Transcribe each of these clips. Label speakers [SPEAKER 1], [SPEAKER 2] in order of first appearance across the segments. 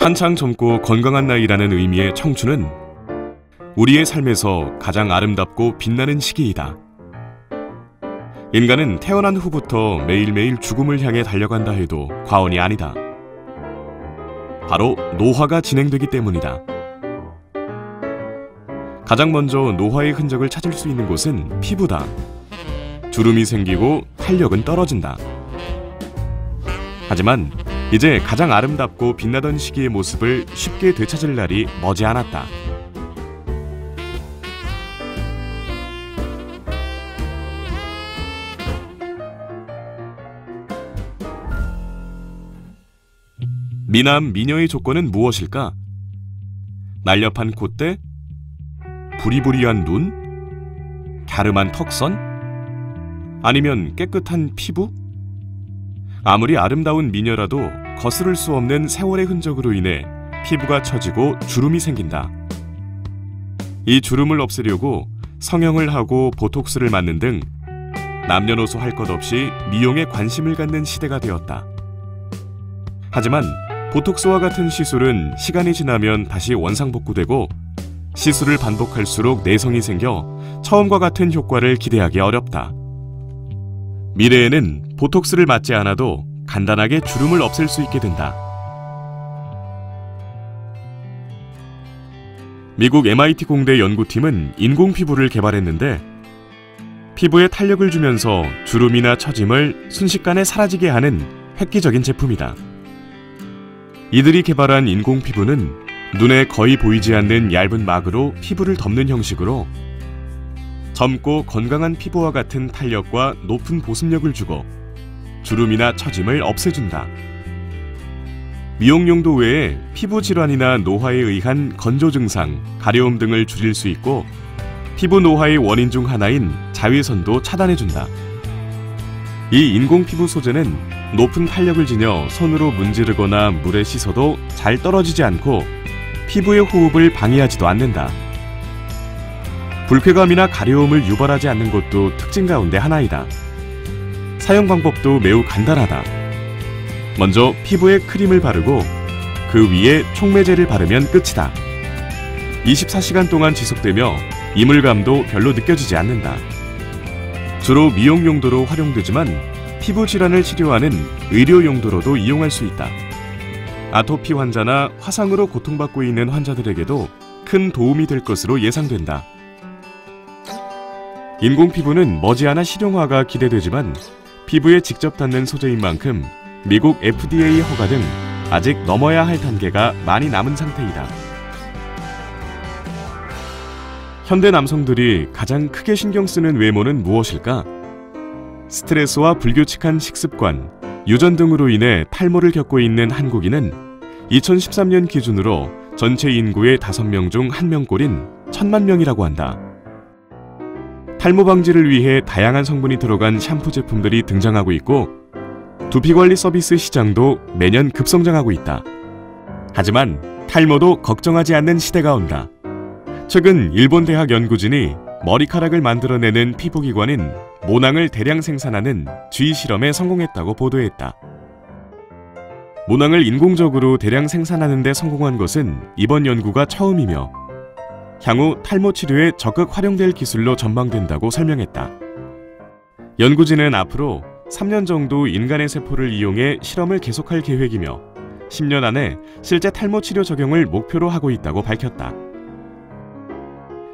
[SPEAKER 1] 한창 젊고 건강한 나이라는 의미의 청춘은 우리의 삶에서 가장 아름답고 빛나는 시기이다. 인간은 태어난 후부터 매일매일 죽음을 향해 달려간다 해도 과언이 아니다. 바로 노화가 진행되기 때문이다. 가장 먼저 노화의 흔적을 찾을 수 있는 곳은 피부다. 주름이 생기고 탄력은 떨어진다. 하지만 이제 가장 아름답고 빛나던 시기의 모습을 쉽게 되찾을 날이 머지않았다. 미남, 미녀의 조건은 무엇일까? 날렵한 콧대? 부리부리한 눈? 갸름한 턱선? 아니면 깨끗한 피부? 아무리 아름다운 미녀라도 거스를 수 없는 세월의 흔적으로 인해 피부가 처지고 주름이 생긴다. 이 주름을 없애려고 성형을 하고 보톡스를 맞는 등 남녀노소 할 것 없이 미용에 관심을 갖는 시대가 되었다. 하지만 보톡스와 같은 시술은 시간이 지나면 다시 원상복구되고 시술을 반복할수록 내성이 생겨 처음과 같은 효과를 기대하기 어렵다. 미래에는 보톡스를 맞지 않아도 간단하게 주름을 없앨 수 있게 된다. 미국 MIT 공대 연구팀은 인공 피부를 개발했는데 피부에 탄력을 주면서 주름이나 처짐을 순식간에 사라지게 하는 획기적인 제품이다. 이들이 개발한 인공 피부는 눈에 거의 보이지 않는 얇은 막으로 피부를 덮는 형식으로 젊고 건강한 피부와 같은 탄력과 높은 보습력을 주고 주름이나 처짐을 없애준다. 미용용도 외에 피부 질환이나 노화에 의한 건조 증상, 가려움 등을 줄일 수 있고 피부 노화의 원인 중 하나인 자외선도 차단해준다. 이 인공 피부 소재는 높은 탄력을 지녀 손으로 문지르거나 물에 씻어도 잘 떨어지지 않고 피부의 호흡을 방해하지도 않는다. 불쾌감이나 가려움을 유발하지 않는 것도 특징 가운데 하나이다. 사용 방법도 매우 간단하다. 먼저 피부에 크림을 바르고 그 위에 촉매제를 바르면 끝이다. 24시간 동안 지속되며 이물감도 별로 느껴지지 않는다. 주로 미용 용도로 활용되지만 피부 질환을 치료하는 의료 용도로도 이용할 수 있다. 아토피 환자나 화상으로 고통받고 있는 환자들에게도 큰 도움이 될 것으로 예상된다. 인공 피부는 머지않아 실용화가 기대되지만 피부에 직접 닿는 소재인 만큼 미국 FDA 허가 등 아직 넘어야 할 단계가 많이 남은 상태이다. 현대 남성들이 가장 크게 신경 쓰는 외모는 무엇일까? 스트레스와 불규칙한 식습관, 유전 등으로 인해 탈모를 겪고 있는 한국인은 2013년 기준으로 전체 인구의 5명 중 1명꼴인 1000만 명이라고 한다. 탈모 방지를 위해 다양한 성분이 들어간 샴푸 제품들이 등장하고 있고 두피관리 서비스 시장도 매년 급성장하고 있다. 하지만 탈모도 걱정하지 않는 시대가 온다. 최근 일본 대학 연구진이 머리카락을 만들어내는 피부기관인 모낭을 대량 생산하는 쥐 실험에 성공했다고 보도했다. 모낭을 인공적으로 대량 생산하는 데 성공한 것은 이번 연구가 처음이며 향후 탈모 치료에 적극 활용될 기술로 전망된다고 설명했다. 연구진은 앞으로 3년 정도 인간의 세포를 이용해 실험을 계속할 계획이며 10년 안에 실제 탈모 치료 적용을 목표로 하고 있다고 밝혔다.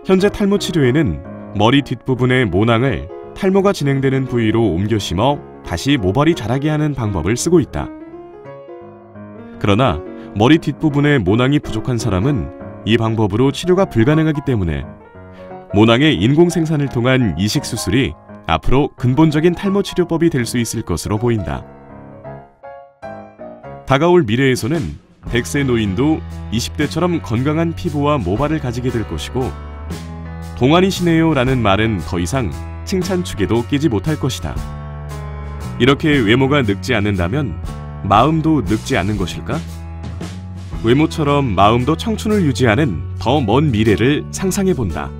[SPEAKER 1] 현재 탈모 치료에는 머리 뒷부분의 모낭을 탈모가 진행되는 부위로 옮겨 심어 다시 모발이 자라게 하는 방법을 쓰고 있다. 그러나 머리 뒷부분의 모낭이 부족한 사람은 이 방법으로 치료가 불가능하기 때문에 모낭의 인공 생산을 통한 이식 수술이 앞으로 근본적인 탈모 치료법이 될 수 있을 것으로 보인다. 다가올 미래에서는 100세 노인도 20대처럼 건강한 피부와 모발을 가지게 될 것이고 동안이시네요 라는 말은 더 이상 칭찬축에도 끼지 못할 것이다. 이렇게 외모가 늙지 않는다면 마음도 늙지 않는 것일까? 외모처럼 마음도 청춘을 유지하는 더 먼 미래를 상상해본다.